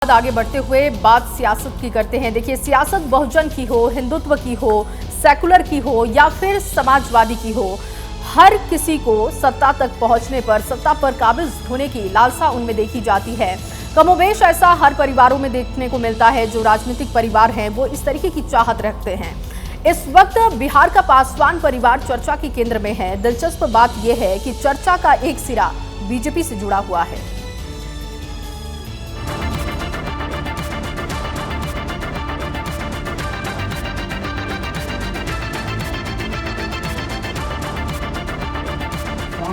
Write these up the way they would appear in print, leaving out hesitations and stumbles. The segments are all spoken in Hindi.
आगे बढ़ते हुए बात सियासत की करते हैं। देखिए, सियासत बहुजन की हो, हिंदुत्व की हो, सेकुलर की हो या फिर समाजवादी की हो, हर किसी को सत्ता तक पहुंचने पर, सत्ता पर काबिज होने की लालसा उनमें देखी जाती है। कमोबेश ऐसा हर परिवारों में देखने को मिलता है। जो राजनीतिक परिवार हैं वो इस तरीके की चाहत रखते हैं। इस वक्त बिहार का पासवान परिवार चर्चा के केंद्र में है। दिलचस्प बात यह है कि चर्चा का एक सिरा बीजेपी से जुड़ा हुआ है।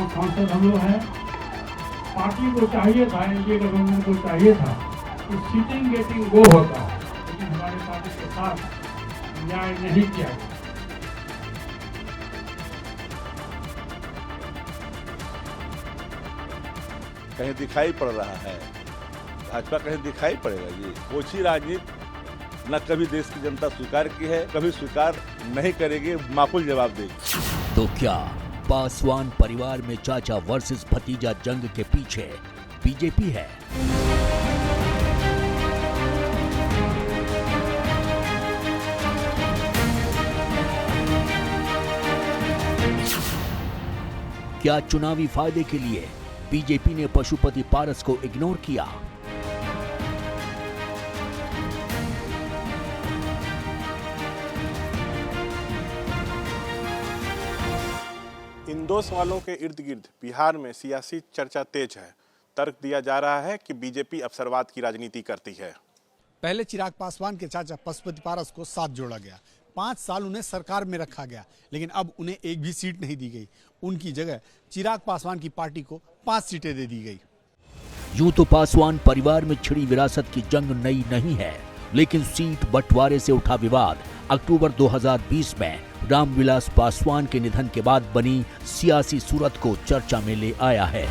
सांसद हम लोग हैं। पार्टी को चाहिए था, एनडीए गवर्नमेंट को चाहिए था कि सीटिंग गेटिंग वो होता, लेकिन हमारे पार्टी के साथ न्याय नहीं किया गया। कहीं दिखाई पड़ रहा है भाजपा, कहीं दिखाई पड़ेगा। ये ओछी राजनीति न कभी देश की जनता स्वीकार की है, कभी स्वीकार नहीं करेगी, माकूल जवाब देगी। तो क्या पासवान परिवार में चाचा वर्सेस भतीजा जंग के पीछे बीजेपी है? क्या चुनावी फायदे के लिए बीजेपी ने पशुपति पारस को इग्नोर किया? इन दो सवालों के इर्द गिर्द बिहार में सियासी चर्चा तेज है। तर्क दिया जा रहा है कि बीजेपी अवसरवाद की राजनीति करती है। पहले चिराग पासवान के चाचा पशुपति पारस को साथ जोड़ा गया, 5 साल उन्हें सरकार में रखा गया, लेकिन अब उन्हें एक भी सीट नहीं दी गई। उनकी जगह चिराग पासवान की पार्टी को 5 सीटें दे दी गई। यूं तो पासवान परिवार में छिड़ी विरासत की जंग नई नहीं है, लेकिन सीट बंटवारे से उठा विवाद अक्टूबर 2020 में रामविलास पासवान के निधन के बाद बनी सियासी सूरत को चर्चा में ले आया है।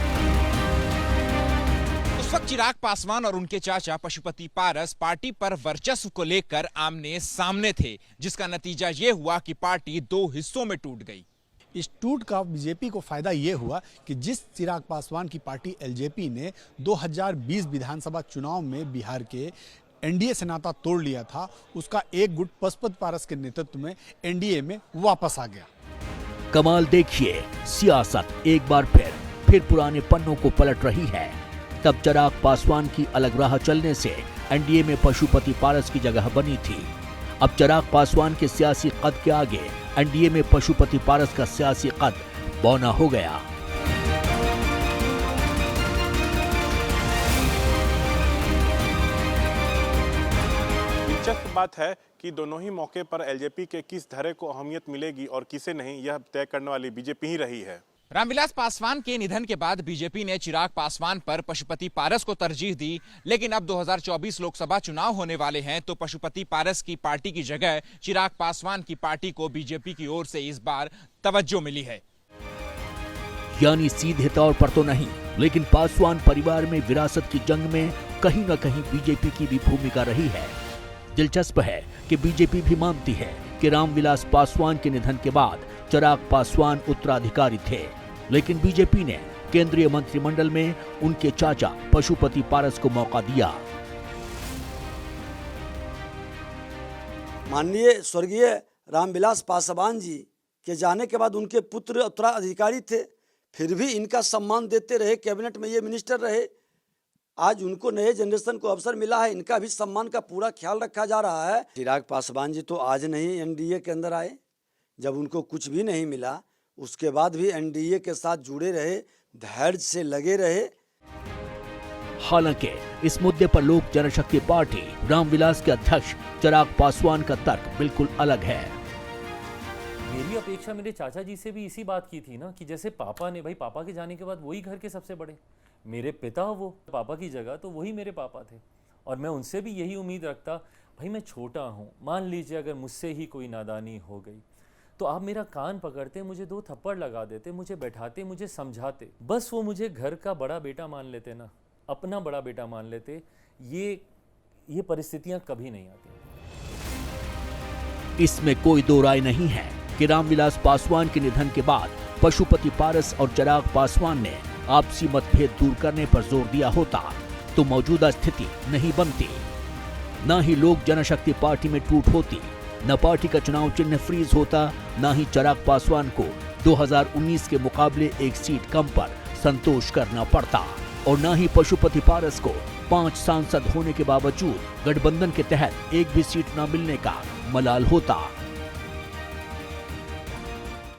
उस वक्त चिराग पासवान और उनके चाचा पशुपति पारस पार्टी पर वर्चस्व को लेकर आमने सामने थे, जिसका नतीजा ये हुआ कि पार्टी 2 हिस्सों में टूट गई। इस टूट का बीजेपी को फायदा ये हुआ कि जिस चिराग पासवान की पार्टी एलजेपी ने 2020 विधानसभा चुनाव में बिहार के एनडीए से नाता तोड़ लिया था, उसका एक गुट पशुपति पारस के नेतृत्व में एनडीए में वापस आ गया। कमाल देखिए, सियासत एक बार फिर पुराने पन्नों को पलट रही है। तब चिराग पासवान की अलग राह चलने से एनडीए में पशुपति पारस की जगह बनी थी। अब चिराग पासवान के सियासी कद के आगे एनडीए में पशुपति पारस का सियासी कद बौना हो गया। दिलचस्प बात है कि दोनों ही मौके पर एलजेपी के किस धड़े को अहमियत मिलेगी और किसे नहीं, यह तय करने वाली बीजेपी ही रही है। रामविलास पासवान के निधन के बाद बीजेपी ने चिराग पासवान पर पशुपति पारस को तरजीह दी, लेकिन अब 2024 लोकसभा चुनाव होने वाले हैं तो पशुपति पारस की पार्टी की जगह चिराग पासवान की पार्टी को बीजेपी की ओर से इस बार तवज्जो मिली है। यानी सीधे तौर पर तो नहीं, लेकिन पासवान परिवार में विरासत की जंग में कहीं न कहीं बीजेपी की भी भूमिका रही है। दिलचस्प है कि बीजेपी भी मानती है कि रामविलास पासवान के निधन के बाद चिराग पासवान उत्तराधिकारी थे, लेकिन बीजेपी ने केंद्रीय मंत्रिमंडल में उनके चाचा पशुपति पारस को मौका दिया। माननीय स्वर्गीय रामविलास पासवान जी के जाने के बाद उनके पुत्र उत्तराधिकारी थे, फिर भी इनका सम्मान देते रहे, कैबिनेट में ये मिनिस्टर रहे। आज उनको नए जनरेशन को अवसर मिला है, इनका भी सम्मान का पूरा ख्याल रखा जा रहा है। चिराग पासवान जी तो आज नहीं एनडीए के अंदर आए, जब उनको कुछ भी नहीं मिला उसके बाद भी एनडीए के साथ जुड़े रहे, धैर्य से लगे रहे। हालांकि इस मुद्दे पर लोक जनशक्ति पार्टी रामविलास के अध्यक्ष चिराग पासवान का तर्क बिल्कुल अलग है। मेरी अपेक्षा मेरे चाचा जी से भी इसी बात की थी ना कि जैसे पापा ने, भाई पापा के जाने के बाद वही घर के सबसे बड़े, मेरे पिता वो पापा की जगह तो वही मेरे पापा थे, और मैं उनसे भी यही उम्मीद रखता। भाई मैं छोटा हूँ, मान लीजिए अगर मुझसे ही कोई नादानी हो गई तो आप मेरा कान पकड़ते, मुझे 2 थप्पड़ लगा देते, मुझे बैठाते, मुझे समझाते, बस वो मुझे घर का बड़ा बेटा मान लेते ना, अपना बड़ा बेटा मान लेते। ये परिस्थितियां कभी नहीं आती। इसमें कोई दो राय नहीं है कि रामविलास पासवान के निधन के बाद पशुपति पारस और चिराग पासवान ने आपसी मतभेद दूर करने पर जोर दिया होता, तो मौजूदा स्थिति नहीं बनती। न ही लोक जनशक्ति पार्टी में टूट होती, न पार्टी का चुनाव चिन्ह फ्रीज होता, न ही चिराग पासवान को 2019 के मुकाबले एक सीट कम पर संतोष करना पड़ता, और न ही पशुपति पारस को 5 सांसद होने के बावजूद गठबंधन के तहत एक भी सीट न मिलने का मलाल होता।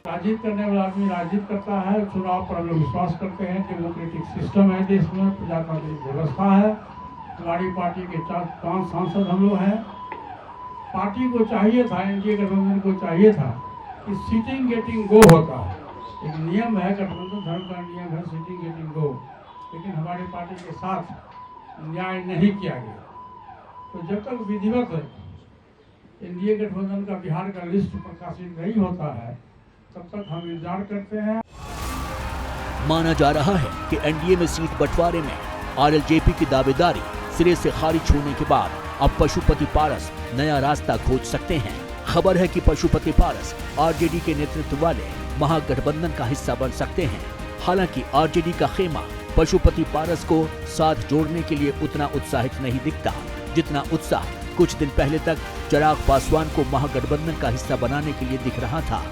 राजनीति करने वाला आदमी राजनीति करता है, चुनाव पर हम लोग विश्वास करते हैं। डेमोक्रेटिक सिस्टम है देश में, प्रजातांत्रिक व्यवस्था है। हमारी पार्टी के 4-5 सांसद हम लोग हैं। पार्टी को चाहिए था, एनडीए गठबंधन को चाहिए था कि सीटिंग गेटिंग गो होता है। एक नियम है, गठबंधन धर्म का नियम है, सीटिंग गेटिंग गो। लेकिन हमारी पार्टी के साथ न्याय नहीं किया गया। तो जब तक विधिवत एनडीए गठबंधन का बिहार का लिस्ट प्रकाशित नहीं होता है, तब तक हम इंतजार करते हैं। माना जा रहा है कि एनडीए में सीट बंटवारे में आरएलजेपी की दावेदारी सिरे से खारिज होने के बाद अब पशुपति पारस नया रास्ता खोज सकते हैं। खबर है कि पशुपति पारस आरजेडी के नेतृत्व वाले महागठबंधन का हिस्सा बन सकते हैं। हालांकि आरजेडी का खेमा पशुपति पारस को साथ जोड़ने के लिए उतना उत्साहित नहीं दिखता, जितना उत्साह कुछ दिन पहले तक चिराग पासवान को महागठबंधन का हिस्सा बनाने के लिए दिख रहा था।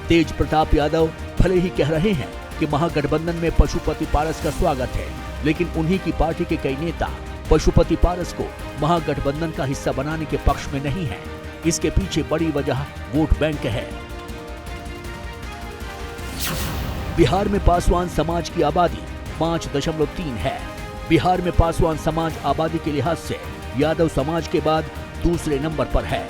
तेज प्रताप यादव भले ही कह रहे हैं कि महागठबंधन में पशुपति पारस का स्वागत है, लेकिन उन्हीं की पार्टी के कई नेता पशुपति पारस को महागठबंधन का हिस्सा बनाने के पक्ष में नहीं हैं। इसके पीछे बड़ी वजह वोट बैंक है। बिहार में पासवान समाज की आबादी 5.3 है। बिहार में पासवान समाज आबादी के लिहाज से यादव समाज के बाद दूसरे नंबर पर है।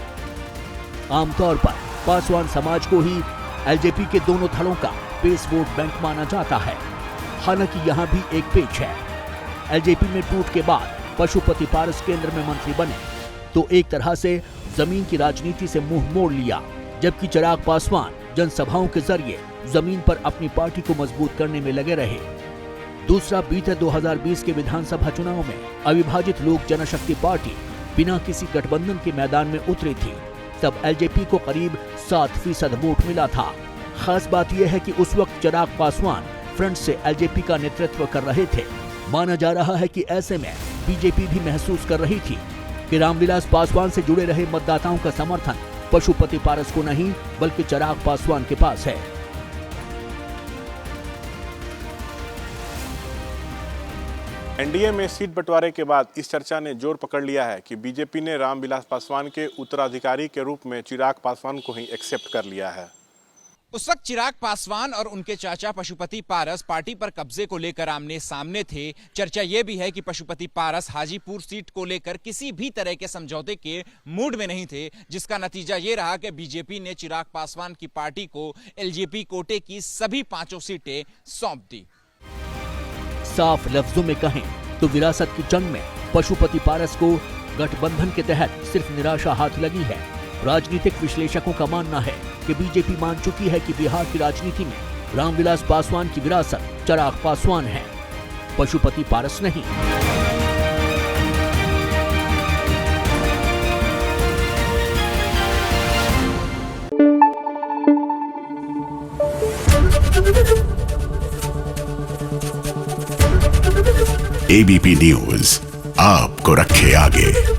आमतौर पर पासवान समाज को ही एलजेपी के दोनों धड़ों का बेस वोट बैंक माना जाता है। हालांकि यहाँ भी एक पेच है। एलजेपी में टूट के बाद पशुपति पारस केंद्र में मंत्री बने तो एक तरह से जमीन की राजनीति से मुंह मोड़ लिया, जबकि चिराग पासवान जनसभाओं के जरिए जमीन पर अपनी पार्टी को मजबूत करने में लगे रहे। दूसरा, बीते 2020 के विधानसभा चुनाव में अविभाजित लोक जनशक्ति पार्टी बिना किसी गठबंधन के मैदान में उतरी थी। तब एलजेपी को करीब 7% वोट मिला था। खास बात यह है कि उस वक्त चिराग पासवान फ्रंट से एलजेपी का नेतृत्व कर रहे थे। माना जा रहा है कि ऐसे में बीजेपी भी महसूस कर रही थी कि रामविलास पासवान से जुड़े रहे मतदाताओं का समर्थन पशुपति पारस को नहीं बल्कि चिराग पासवान के पास है। एनडीए में सीट बंटवारे के बाद इस चर्चा ने जोर पकड़ लिया है कि बीजेपी ने रामविलास पासवान के उत्तराधिकारी के रूप में चिराग पासवान को ही एक्सेप्ट कर लिया है। उस वक्त चिराग पासवान और उनके चाचा पशुपति पारस पार्टी पर कब्जे को लेकर आमने सामने थे। चर्चा यह भी है कि पशुपति पारस हाजीपुर सीट को लेकर किसी भी तरह के समझौते के मूड में नहीं थे, जिसका नतीजा ये रहा कि बीजेपी ने चिराग पासवान की पार्टी को एलजेपी कोटे की सभी 5 सीटें सौंप दी। साफ लफ्जों में कहें तो विरासत की जंग में पशुपति पारस को गठबंधन के तहत सिर्फ निराशा हाथ लगी है। राजनीतिक विश्लेषकों का मानना है कि बीजेपी मान चुकी है कि बिहार की राजनीति में रामविलास पासवान की विरासत चिराग पासवान है, पशुपति पारस नहीं। एबीपी न्यूज आपको रखे आगे।